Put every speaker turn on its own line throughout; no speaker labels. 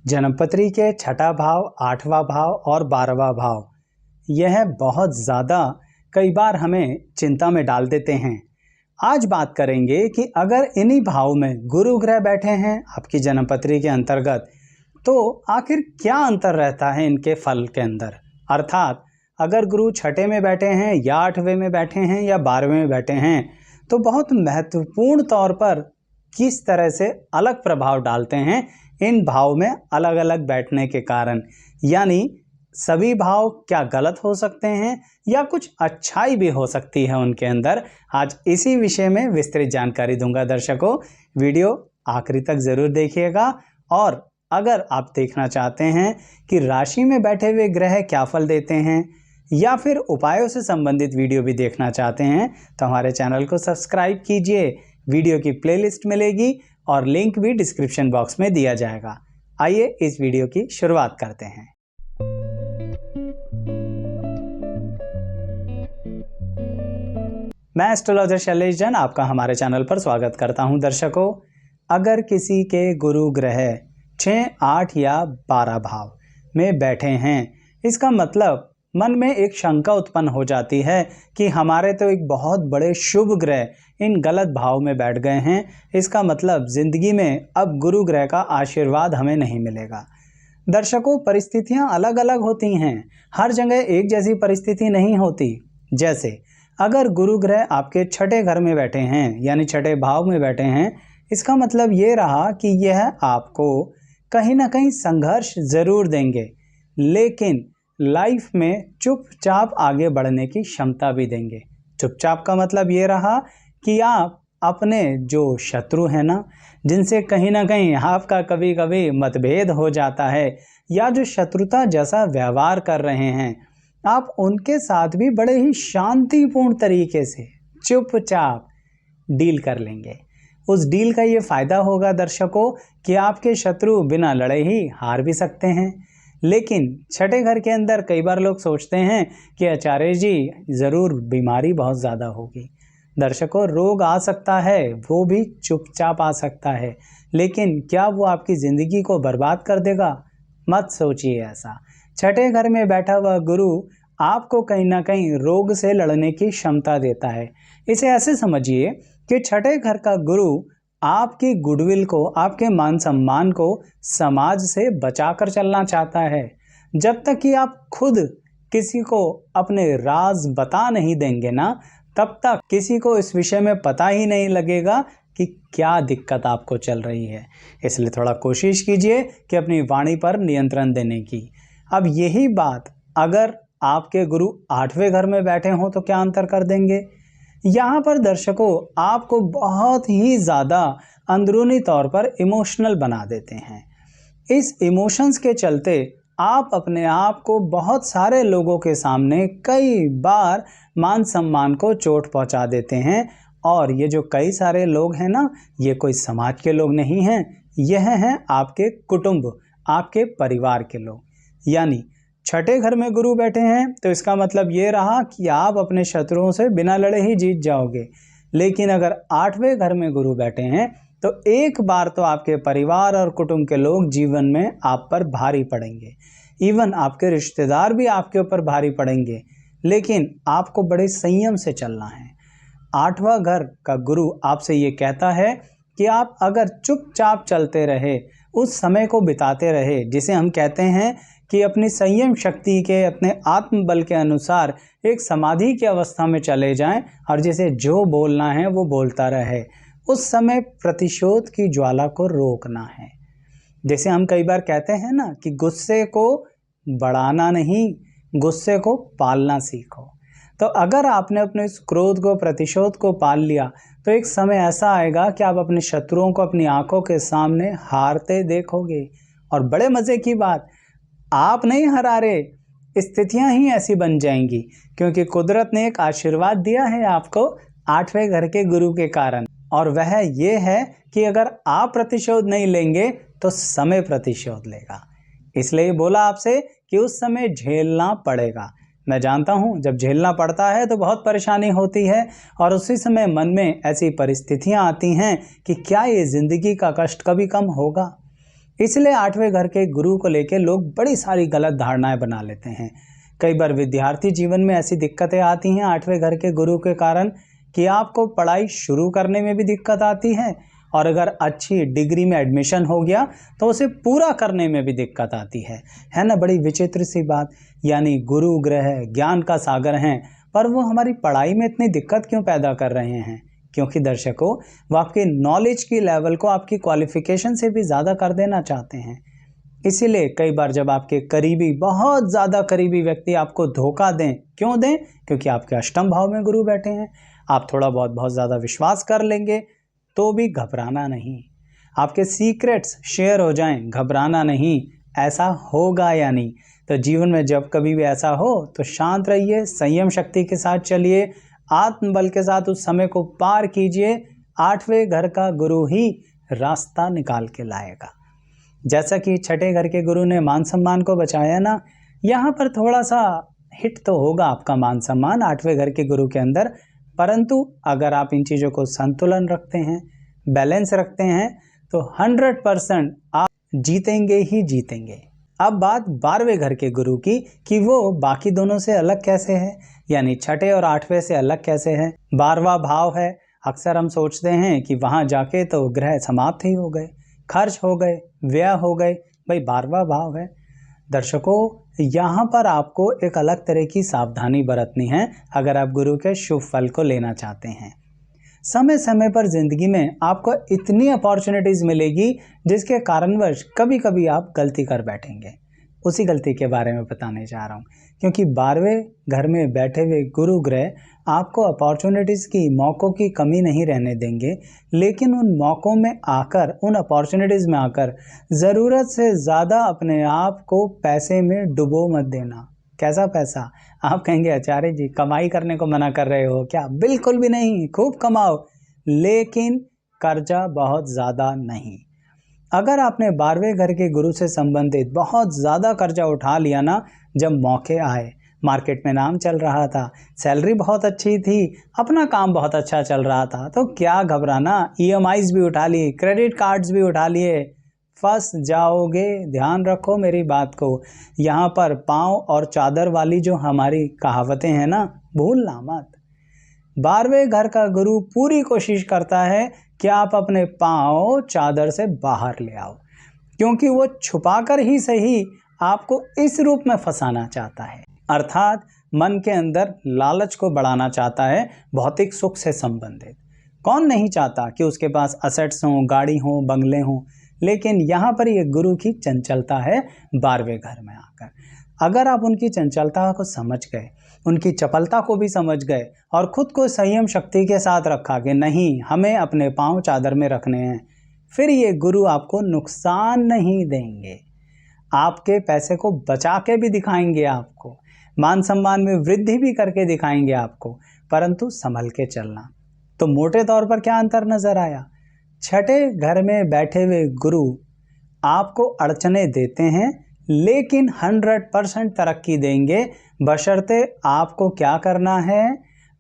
जन्मपत्री के छठा भाव, आठवां भाव और 12वां भाव यह बहुत ज़्यादा कई बार हमें चिंता में डाल देते हैं। आज बात करेंगे कि अगर इन्हीं भाव में गुरु ग्रह बैठे हैं आपकी जन्मपत्री के अंतर्गत, तो आखिर क्या अंतर रहता है इनके फल के अंदर। अर्थात अगर गुरु छठे में बैठे हैं या आठवें में बैठे हैं या 12वें में बैठे हैं, तो बहुत महत्वपूर्ण तौर पर किस तरह से अलग प्रभाव डालते हैं इन भाव में अलग अलग बैठने के कारण। यानी सभी भाव क्या गलत हो सकते हैं या कुछ अच्छाई भी हो सकती है उनके अंदर। आज इसी विषय में विस्तृत जानकारी दूंगा दर्शकों। वीडियो आखिरी तक जरूर देखिएगा। और अगर आप देखना चाहते हैं कि राशि में बैठे हुए ग्रह क्या फल देते हैं या फिर उपायों से संबंधित वीडियो भी देखना चाहते हैं, तो हमारे चैनल को सब्सक्राइब कीजिए। वीडियो की प्लेलिस्ट मिलेगी और लिंक भी डिस्क्रिप्शन बॉक्स में दिया जाएगा। आइए इस वीडियो की शुरुआत करते हैं। मैं एस्ट्रोलॉजर शैलेश जैन आपका हमारे चैनल पर स्वागत करता हूं। दर्शकों, अगर किसी के गुरु ग्रह 6, 8 या 12 भाव में बैठे हैं, इसका मतलब मन में एक शंका उत्पन्न हो जाती है कि हमारे तो एक बहुत बड़े शुभ ग्रह इन गलत भाव में बैठ गए हैं। इसका मतलब जिंदगी में अब गुरु ग्रह का आशीर्वाद हमें नहीं मिलेगा। दर्शकों, परिस्थितियां अलग अलग होती हैं, हर जगह एक जैसी परिस्थिति नहीं होती। जैसे अगर गुरु ग्रह आपके छठे घर में बैठे हैं यानी छठे भाव में बैठे हैं, इसका मतलब ये रहा कि यह आपको कहीं ना कहीं संघर्ष जरूर देंगे, लेकिन लाइफ में चुपचाप आगे बढ़ने की क्षमता भी देंगे। चुपचाप का मतलब ये रहा कि आप अपने जो शत्रु हैं ना, जिनसे कहीं ना कहीं आपका कभी कभी मतभेद हो जाता है या जो शत्रुता जैसा व्यवहार कर रहे हैं, आप उनके साथ भी बड़े ही शांतिपूर्ण तरीके से चुपचाप डील कर लेंगे। उस डील का ये फायदा होगा दर्शकों कि आपके शत्रु बिना लड़े ही हार भी सकते हैं। लेकिन छठे घर के अंदर कई बार लोग सोचते हैं कि आचार्य जी ज़रूर बीमारी बहुत ज़्यादा होगी। दर्शकों, रोग आ सकता है, वो भी चुपचाप आ सकता है, लेकिन क्या वो आपकी ज़िंदगी को बर्बाद कर देगा? मत सोचिए ऐसा। छठे घर में बैठा हुआ गुरु आपको कहीं ना कहीं रोग से लड़ने की क्षमता देता है। इसे ऐसे समझिए कि छठे घर का गुरु आपकी गुडविल को, आपके मान सम्मान को समाज से बचाकर चलना चाहता है। जब तक कि आप खुद किसी को अपने राज बता नहीं देंगे ना, तब तक किसी को इस विषय में पता ही नहीं लगेगा कि क्या दिक्कत आपको चल रही है। इसलिए थोड़ा कोशिश कीजिए कि अपनी वाणी पर नियंत्रण देने की। अब यही बात अगर आपके गुरु 8वें घर में बैठे हों तो क्या अंतर कर देंगे। यहाँ पर दर्शकों आपको बहुत ही ज़्यादा अंदरूनी तौर पर इमोशनल बना देते हैं। इस इमोशंस के चलते आप अपने आप को बहुत सारे लोगों के सामने कई बार मान सम्मान को चोट पहुँचा देते हैं। और ये जो कई सारे लोग हैं ना, ये कोई समाज के लोग नहीं हैं, यह हैं आपके कुटुंब, आपके परिवार के लोग। यानी छठे घर में गुरु बैठे हैं तो इसका मतलब ये रहा कि आप अपने शत्रुओं से बिना लड़े ही जीत जाओगे। लेकिन अगर 8वें घर में गुरु बैठे हैं तो एक बार तो आपके परिवार और कुटुंब के लोग जीवन में आप पर भारी पड़ेंगे। इवन आपके रिश्तेदार भी आपके ऊपर भारी पड़ेंगे, लेकिन आपको बड़े संयम से चलना है। 8वां घर का गुरु आपसे ये कहता है कि आप अगर चुपचाप चलते रहे, उस समय को बिताते रहे, जिसे हम कहते हैं कि अपनी संयम शक्ति के, अपने आत्मबल के अनुसार एक समाधि की अवस्था में चले जाएं और जिसे जो बोलना है वो बोलता रहे, उस समय प्रतिशोध की ज्वाला को रोकना है। जैसे हम कई बार कहते हैं ना कि गुस्से को बढ़ाना नहीं, गुस्से को पालना सीखो। तो अगर आपने अपने इस क्रोध को, प्रतिशोध को पाल लिया, तो एक समय ऐसा आएगा कि आप अपने शत्रुओं को अपनी आंखों के सामने हारते देखोगे। और बड़े मज़े की बात, आप नहीं हरा रहे, स्थितियां ही ऐसी बन जाएंगी, क्योंकि कुदरत ने एक आशीर्वाद दिया है आपको 8वें घर के गुरु के कारण, और वह ये है कि अगर आप प्रतिशोध नहीं लेंगे तो समय प्रतिशोध लेगा। इसलिए बोला आपसे कि उस समय झेलना पड़ेगा। मैं जानता हूँ जब झेलना पड़ता है तो बहुत परेशानी होती है और उसी समय मन में ऐसी परिस्थितियाँ आती हैं कि क्या ये ज़िंदगी का कष्ट कभी कम होगा। इसलिए 8वें घर के गुरु को लेकर लोग बड़ी सारी गलत धारणाएं बना लेते हैं। कई बार विद्यार्थी जीवन में ऐसी दिक्कतें आती हैं 8वें घर के गुरु के कारण कि आपको पढ़ाई शुरू करने में भी दिक्कत आती है, और अगर अच्छी डिग्री में एडमिशन हो गया तो उसे पूरा करने में भी दिक्कत आती है ना। बड़ी विचित्र सी बात। यानी गुरु ग्रह ज्ञान का सागर हैं, पर वो हमारी पढ़ाई में इतनी दिक्कत क्यों पैदा कर रहे हैं? क्योंकि दर्शकों, वो आपके नॉलेज की लेवल को आपकी क्वालिफिकेशन से भी ज़्यादा कर देना चाहते हैं। इसीलिए कई बार जब आपके करीबी, बहुत ज़्यादा करीबी व्यक्ति आपको धोखा दें, क्यों दें? क्योंकि आपके अष्टम भाव में गुरु बैठे हैं। आप थोड़ा बहुत ज़्यादा विश्वास कर लेंगे तो भी घबराना नहीं। आपके सीक्रेट्स शेयर हो जाएं, घबराना नहीं। ऐसा होगा या नहीं? तो जीवन में जब कभी भी ऐसा हो तो शांत रहिए, संयम शक्ति के साथ चलिए, आत्मबल के साथ उस समय को पार कीजिए। 8वें घर का गुरु ही रास्ता निकाल के लाएगा। जैसा कि छठे घर के गुरु ने मान सम्मान को बचाया ना, यहाँ पर थोड़ा सा हिट तो होगा आपका मान सम्मान 8वें घर के गुरु के अंदर, परंतु अगर आप इन चीज़ों को संतुलन रखते हैं, बैलेंस रखते हैं, तो 100% आप जीतेंगे ही जीतेंगे। अब बात 12वें घर के गुरु की कि वो बाकी दोनों से अलग कैसे है, यानी छठे और 8वें से अलग कैसे है। 12वां भाव है। अक्सर हम सोचते हैं कि वहाँ जाके तो ग्रह समाप्त ही हो गए, खर्च हो गए, व्यय हो गए। भाई 12वां भाव है। दर्शकों, यहाँ पर आपको एक अलग तरह की सावधानी बरतनी है अगर आप गुरु के शुभ फल को लेना चाहते हैं। समय समय पर जिंदगी में आपको इतनी अपॉर्चुनिटीज़ मिलेगी जिसके कारणवश कभी कभी आप गलती कर बैठेंगे। उसी गलती के बारे में बताने जा रहा हूँ, क्योंकि 12वें घर में बैठे हुए गुरु ग्रह आपको अपॉर्चुनिटीज़ की, मौक़ों की कमी नहीं रहने देंगे, लेकिन उन मौक़ों में आकर, उन अपॉर्चुनिटीज़ में आकर ज़रूरत से ज़्यादा अपने आप को पैसे में डुबो मत देना। कैसा पैसा? आप कहेंगे आचार्य जी कमाई करने को मना कर रहे हो क्या? बिल्कुल भी नहीं, खूब कमाओ, लेकिन कर्जा बहुत ज़्यादा नहीं। अगर आपने 12वें घर के गुरु से संबंधित बहुत ज़्यादा कर्जा उठा लिया ना, जब मौके आए, मार्केट में नाम चल रहा था, सैलरी बहुत अच्छी थी, अपना काम बहुत अच्छा चल रहा था, तो क्या घबराना? EMIs भी उठा ली, क्रेडिट कार्ड्स भी उठा लिए, फंस जाओगे। ध्यान रखो मेरी बात को। यहाँ पर पाँव और चादर वाली जो हमारी कहावतें हैं ना, भूलना मत। 12वें घर का गुरु पूरी कोशिश करता है कि आप अपने पाँव चादर से बाहर ले आओ, क्योंकि वो छुपाकर ही सही आपको इस रूप में फंसाना चाहता है, अर्थात मन के अंदर लालच को बढ़ाना चाहता है, भौतिक सुख से संबंधित। कौन नहीं चाहता कि उसके पास असेट्स हों, गाड़ी हो, बंगले हों, लेकिन यहाँ पर ये गुरु की चंचलता है 12वें घर में आकर। अगर आप उनकी चंचलता को समझ गए, उनकी चपलता को भी समझ गए और खुद को संयम शक्ति के साथ रखा कि नहीं, हमें अपने पांव चादर में रखने हैं, फिर ये गुरु आपको नुकसान नहीं देंगे। आपके पैसे को बचा के भी दिखाएंगे आपको, मान सम्मान में वृद्धि भी करके दिखाएंगे आपको, परंतु संभल के चलना। तो मोटे तौर पर क्या अंतर नजर आया? छठे घर में बैठे हुए गुरु आपको अड़चने देते हैं, लेकिन 100% तरक्की देंगे, बशर्ते आपको क्या करना है?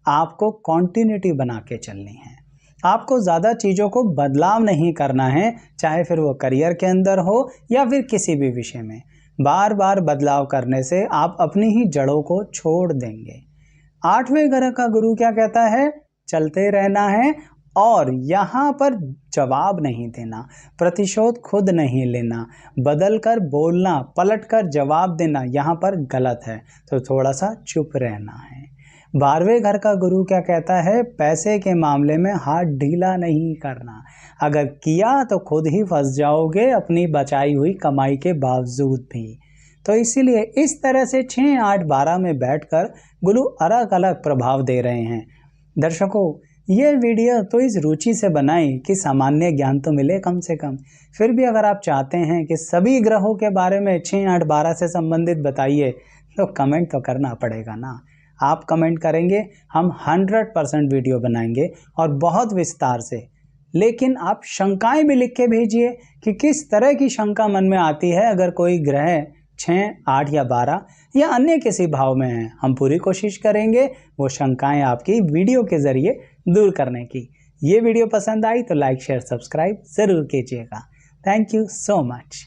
आपको कॉन्टिन्यूटी बना के चलनी है। आपको ज़्यादा चीज़ों को बदलाव नहीं करना है, चाहे फिर वो करियर के अंदर हो या फिर किसी भी विषय में। बार बार बदलाव करने से आप अपनी ही जड़ों को छोड़ देंगे। 8वें घर का गुरु क्या कहता है? चलते रहना है और यहाँ पर जवाब नहीं देना, प्रतिशोध खुद नहीं लेना, बदल कर बोलना, पलट कर जवाब देना यहाँ पर गलत है, तो थोड़ा सा चुप रहना है। 12वें घर का गुरु क्या कहता है? पैसे के मामले में हाथ ढीला नहीं करना, अगर किया तो खुद ही फंस जाओगे अपनी बचाई हुई कमाई के बावजूद भी। तो इसीलिए इस तरह से 6, 8, 12 में बैठकर गुरु अलग अलग प्रभाव दे रहे हैं। दर्शकों, ये वीडियो तो इस रुचि से बनाई कि सामान्य ज्ञान तो मिले कम से कम। फिर भी अगर आप चाहते हैं कि सभी ग्रहों के बारे में 6, 8, 12 से संबंधित बताइए, तो कमेंट तो करना पड़ेगा ना। आप कमेंट करेंगे, हम 100% वीडियो बनाएंगे और बहुत विस्तार से। लेकिन आप शंकाएं भी लिख के भेजिए कि किस तरह की शंका मन में आती है अगर कोई ग्रह 6, 8 या 12 या अन्य किसी भाव में है। हम पूरी कोशिश करेंगे वो शंकाएं आपकी वीडियो के ज़रिए दूर करने की। ये वीडियो पसंद आई तो लाइक, शेयर, सब्सक्राइब ज़रूर कीजिएगा। Thank you so much.